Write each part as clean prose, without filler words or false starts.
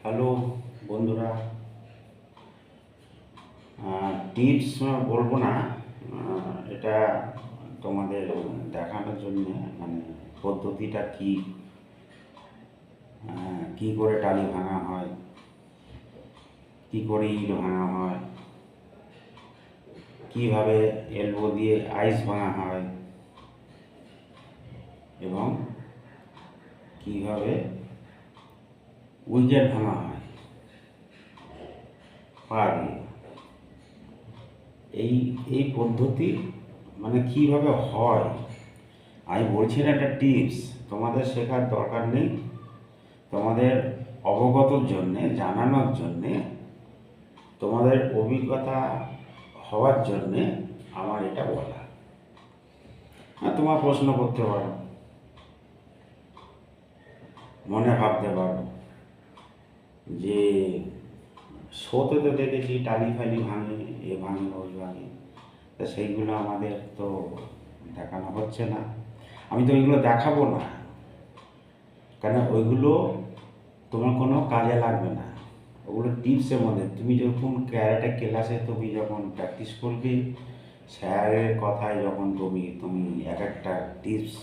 Hello বন্ধুরা, tips বলবো না, এটা তোমাদের দেখানোর জন্যে, মানে পদ্ধতিটা কি, কি করে টালি ভাঙা হয়, কি করে ইট ভাঙা হয়, কিভাবে এলবো দিয়ে আইস ভাঙা হয় এবং কিভাবে উইকেট ভাঙা হয় পা দিয়ে। এই এই পদ্ধতি মানে কিভাবে হয়, আমি বলছি না একটা টিপস, তোমাদের শেখার দরকার নেই, তোমাদের অবগতর জন্যে, জানানোর জন্যে, তোমাদের অভিজ্ঞতা হওয়ার জন্যে আমার এটা বলা। তোমার প্রশ্ন করতে পারো, মনে ভাবতে পারো যে শোতে তো দেখেছি টালি ফালি ভাঙে, এ ভাঙে, ওই ভাঙে, তা সেইগুলো আমাদের তো দেখানো হচ্ছে না। আমি তো ওইগুলো দেখাবো না, কারণ ওইগুলো তোমার কোনো কাজে লাগবে না। ওগুলো টিপসের মধ্যে, তুমি যখন ক্যারাটে ক্লাসে তুমি যখন প্র্যাকটিস করবে, স্যারের কথায় যখন তুমি তুমি এক একটা টিপস,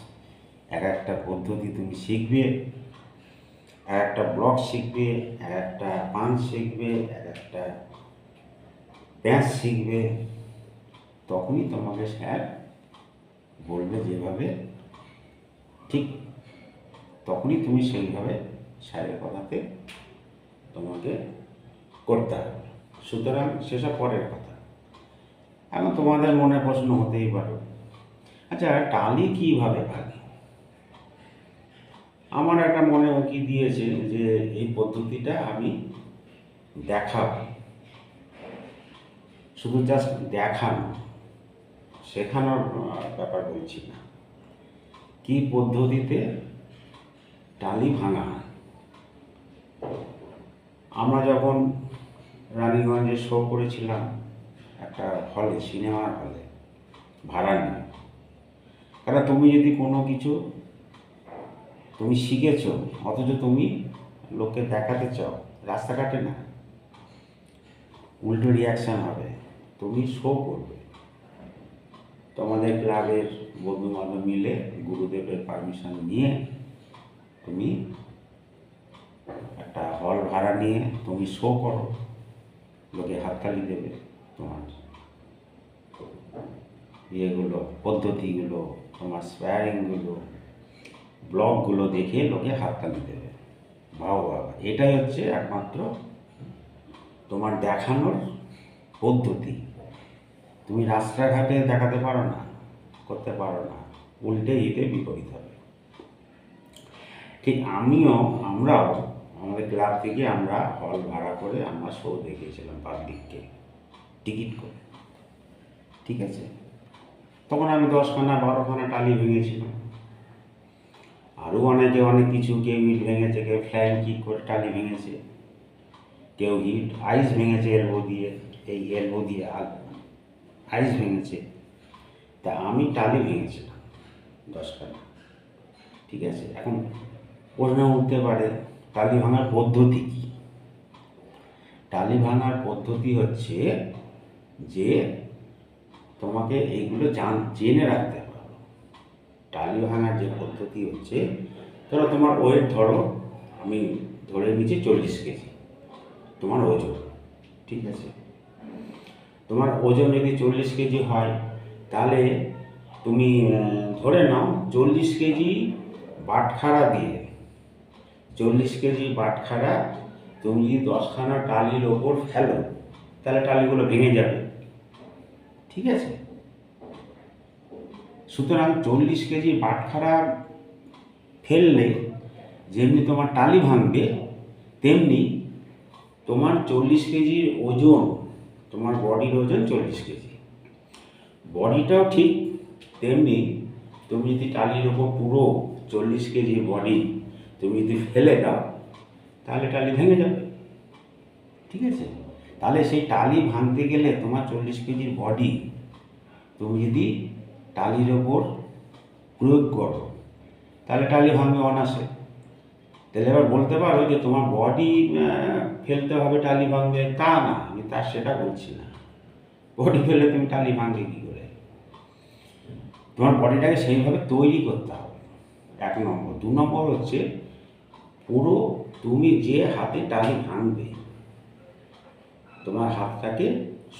এক একটা পদ্ধতি তুমি শিখবে, এক একটা ব্লক শিখবে, এক একটা পাঞ্চ শিখবে, এক একটা প্যাঁচ শিখবে, তখনই তোমাকে স্যার বলবে যেভাবে, ঠিক তখনই তুমি সেইভাবে স্যারের কথাতে তোমাকে করতে হবে। সুতরাং সেসব পরের কথা। এখন তোমাদের মনে প্রশ্ন হতেই পারে, আচ্ছা টালি কীভাবে ভাঙে? আমার একটা মনে উঁকি দিয়েছে যে এই পদ্ধতিটা আমি দেখাবো, শুধু জাস্ট দেখানো, শেখানোর ব্যাপার বলছি না, কী পদ্ধতিতে টালি ভাঙা হয়। আমরা যখন রানীগঞ্জে শো করেছিলাম একটা হলে, সিনেমার হলে ভাড়া নিয়ে, কারণ তুমি যদি কোনো কিছু তুমি শিখেছো অথচ তুমি লোককে দেখাতে চাও, রাস্তাঘাটে না, উল্টো রিয়াকশান হবে। তুমি শো করবে, তোমাদের ক্লাবের বন্ধু বান্ধব মিলে গুরুদেবের পারমিশন নিয়ে তুমি একটা হল ভাড়া নিয়ে তুমি শো করো, লোকে হাততালি দেবে, তোমার ইয়েগুলো, পদ্ধতিগুলো, তোমার স্পেয়ারিংগুলো, ব্লগগুলো দেখে লোকে হাততালি দেবে, ভাও বাবা। এটাই হচ্ছে একমাত্র তোমার দেখানোর পদ্ধতি। তুমি রাস্তাঘাটে দেখাতে পারো না, করতে পারো না, উল্টে হিতে বিপরীত হবে। ঠিক আমরাও আমাদের ক্লাব থেকে আমরা হল ভাড়া করে আমরা শো দেখিয়েছিলাম পাবলিককে, টিকিট করে, ঠিক আছে। তখন আমি 10খানা 12খানা টালি ভেঙেছিলাম, আরও অনেকে অনেক কিছু, কেউ ইট ভেঙেছে, কেউ ফ্লাইং কিক করে টালি ভেঙেছে, কেউ ইট আইস ভেঙেছে এলবো দিয়ে, এই এলবো দিয়ে আইস ভেঙেছে। তা আমি টালি ভেঙেছিলাম 10খানা, ঠিক আছে। এখন প্রশ্ন উঠতে পারে টালি ভাঙার পদ্ধতি কী? টালি ভাঙার পদ্ধতি হচ্ছে যে তোমাকে এইগুলো জেনে রাখতে হবে। টালি ভাঙার যে পদ্ধতি হচ্ছে, ধরো তোমার ওয়েট, ধরো আমি ধরে নিচ্ছি 40 কেজি তোমার ওজন, ঠিক আছে। তোমার ওজন যদি 40 কেজি হয়, তাহলে তুমি ধরে নাও 40 কেজি বাটখারা দিয়ে, 40 কেজি বাটখারা তুমি যদি 10খানা টালির ওপর ফেলো, তাহলে টালিগুলো ভেঙে যাবে, ঠিক আছে। সুতরাং 40 কেজি বাটখারা ফেললে যেমনি তোমার টালি ভাঙবে, তেমনি তোমার 40 কেজির ওজন, তোমার বডির ওজন 40 কেজি, বডিটাও ঠিক তেমনি। তুমি যদি টালির ওপর পুরো 40 কেজি বডি তুমি যদি ফেলে দাও, তাহলে টালি ভেঙে যাবে, ঠিক আছে। তাহলে সেই টালি ভাঙতে গেলে তোমার 40 কেজির বডি তুমি যদি টালির ওপর প্রয়োগ করো, তাহলে টালি ভাঙবে অনাসে, তাহলে এবার বলতে পারো যে তোমার বডি ফেলতে হবে টালি ভাঙবে, তা না, আমি তার সেটা বলছি না। বডি ফেললে তুমি টালি ভাঙবে কী করে? তোমার বডিটাকে সেইভাবে তৈরি করতে হবে, 1 নম্বর। 2 নম্বর হচ্ছে পুরো তুমি যে হাতে টালি ভাঙবে তোমার হাতটাকে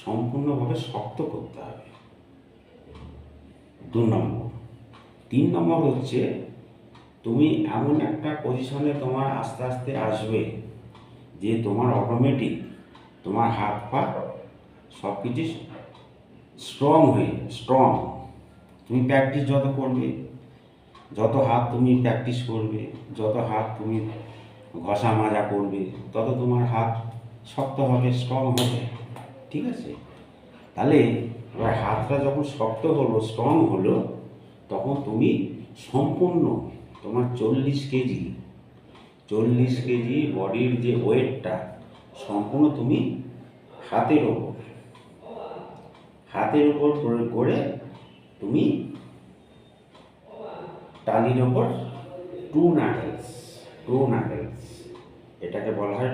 সম্পূর্ণভাবে শক্ত করতে হবে, 2 নম্বর। 3 নম্বর হচ্ছে তুমি এমন একটা পজিশনে তোমার আস্তে আস্তে আসবে যে তোমার অটোমেটিক তোমার হাত পা সব কিছু স্ট্রং। তুমি প্র্যাকটিস যত করবে, যত হাত তুমি প্র্যাকটিস করবে, যত হাত তুমি ঘষা মাজা করবে, তত তোমার হাত শক্ত হবে, স্ট্রং হবে। ঠিক আছে? তাহলে এবার হাতটা যখন শক্ত হলো, স্ট্রং হলো, তখন তুমি সম্পূর্ণ তোমার 40 কেজি বডির যে ওয়েটটা সম্পূর্ণ তুমি হাতের ওপর প্রয়োগ করে তুমি টালির ওপর টু নাগেলস, এটাকে বলা হয়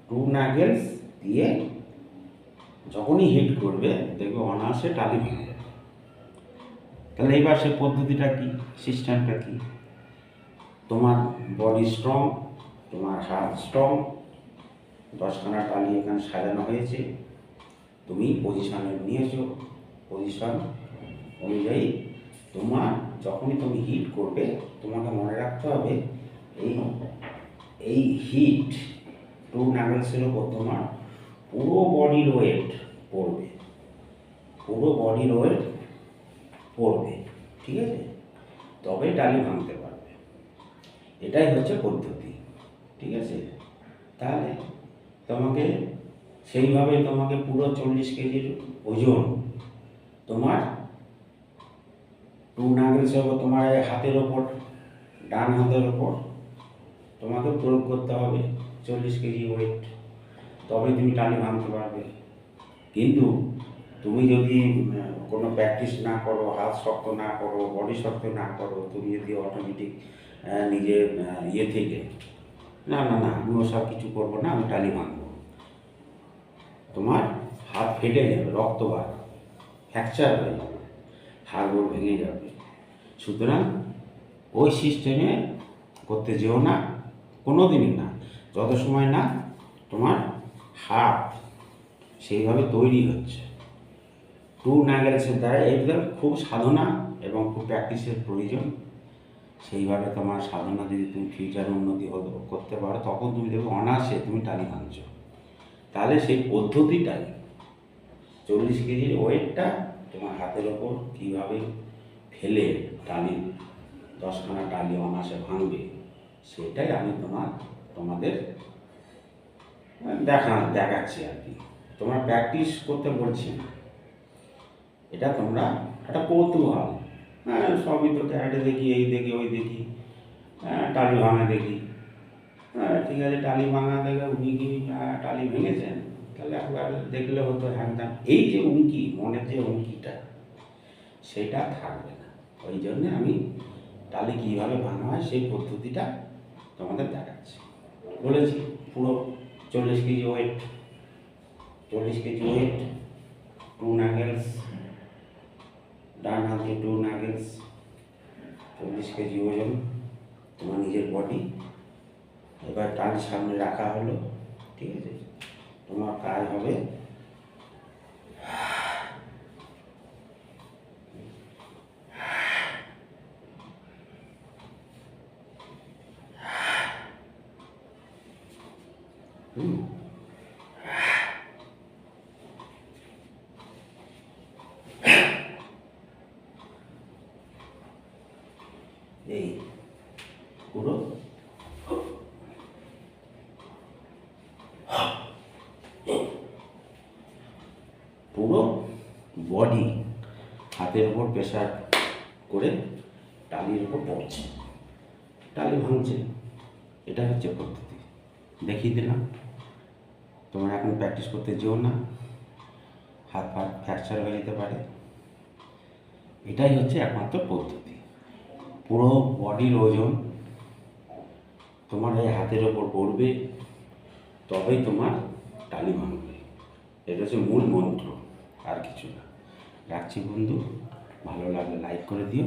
টু নাগেলস দিয়ে যখনই হিট করবে দেখবে অনায়াসে টালি ভাঙবে। তাহলে এবার সে পদ্ধতিটা কি, সিস্টেমটা কি? তোমার বডি স্ট্রং, তোমার হাত স্ট্রং, 10খানা টালি এখানে সাজানো হয়েছে, তুমি পজিশনে নিয়েছো, পজিশন অনুযায়ী তোমার যখনই তুমি হিট করবে তোমাকে মনে রাখতে হবে এই হিট টু নাগেলসের ওপর তোমার পুরো বডির ওয়েট পড়বে, ঠিক আছে? তবে টালি ভাঙতে পারবে। এটাই হচ্ছে পদ্ধতি, ঠিক আছে? তাহলে তোমাকে সেইভাবে তোমাকে পুরো 40 কেজির ওজন তোমার টু নাগেলস হবে তোমার হাতের ওপর, ডান হাতের ওপর তোমাকে প্রয়োগ করতে হবে 40 কেজি ওয়েট, তবে তুমি টালি ভাঙতে পারবে। কিন্তু তুমি যদি কোনো প্র্যাকটিস না করো, হাত শক্ত না করো, বডি শক্ত না করো, তুমি যদি অটোমেটিক নিজের থেকে না আমি ওসব কিছু করবো না, আমি টালি ভাঙবো, তোমার হাত ফেটে যাবে, রক্ত বার, ফ্র্যাকচার হয়ে যাবে, হাড়গোড় ভেঙে যাবে। সুতরাং ওই সিস্টেমে করতে যেও না, কোনো দিনই না, যত সময় না তোমার হাত সেইভাবে তৈরি হচ্ছে। টু নাগেলসের দ্বারা এইটা খুব সাধনা এবং খুব প্র্যাকটিসের প্রয়োজন। সেইভাবে তোমার সাধনা যদি তুমি ফিউচারে উন্নতি করতে পারো, তখন তুমি দেখবে অনায়াসে তুমি টালি ভাঙছো। তাহলে সেই পদ্ধতিটাই 40 কেজির ওয়েটটা তোমার হাতের ওপর কীভাবে ফেলে টালি 10খানা টালি অনায়াসে ভাঙবে, সেটাই আমি তোমাদের দেখাচ্ছি আর কি। তোমরা প্র্যাকটিস করতে বলছি না, এটা তোমরা একটা কৌতূহল, সবই তো ক্যারেটে দেখি, এই দেখি, ওই দেখি, টালি ভাঙা দেখি, ঠিক আছে, টালি ভাঙা দেখে উনি কি টালি ভেঙেছেন, তাহলে একবার দেখলে হতো হ্যাংটা। এই যে উঁকি, মনের যে উঁকিটা, সেটা থাকবে না। ওই জন্যে আমি টালি কীভাবে ভাঙা হয় সেই পদ্ধতিটা তোমাদের দেখাচ্ছি। বলেছি পুরো 40 কেজি ওয়েট, টু নাগেলস, ডান হাতে টু নাগেলস, 40 কেজি ওজন তোমার নিজের বডি। এবার টালি সামনে রাখা হলো, ঠিক আছে? তোমার কাজ হবে এই পুরো বডি হাতের উপর প্রেসার করে টালির উপর পড়ছে, টালি ভাঙছে। এটা হচ্ছে পদ্ধতি, দেখিয়ে দিলাম। তোমরা এখন প্র্যাকটিস করতে যেও না, হাত পা ফ্র্যাকচার হয়ে যেতে পারে। এটাই হচ্ছে একমাত্র পদ্ধতি। পুরো বডির ওজন তোমার এই হাতের ওপর পড়বে, তবেই তোমার টালি ভাঙবে। এটা হচ্ছে মূল মন্ত্র, আর কিছু না। রাখছি বন্ধু, ভালো লাগলে লাইক করে দিও।